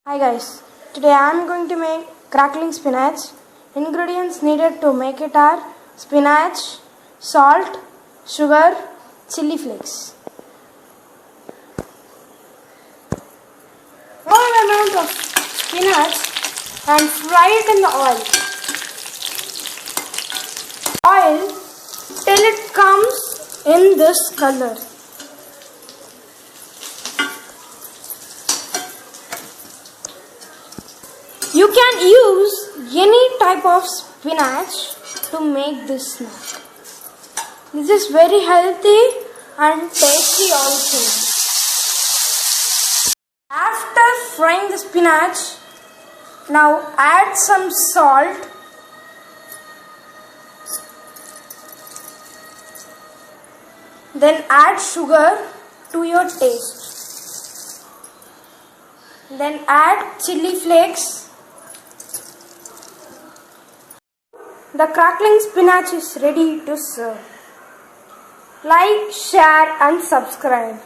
Hi guys, today I am going to make crackling spinach. Ingredients needed to make it are spinach, salt, sugar, chili flakes. Small amount of spinach and fry it in the oil. Oil till it comes in this color. You can use any type of spinach to make this snack. This is very healthy and tasty also. After frying the spinach, now add some salt. Then add sugar to your taste. Then add chili flakes. The crackling spinach is ready to serve. Like, share and subscribe.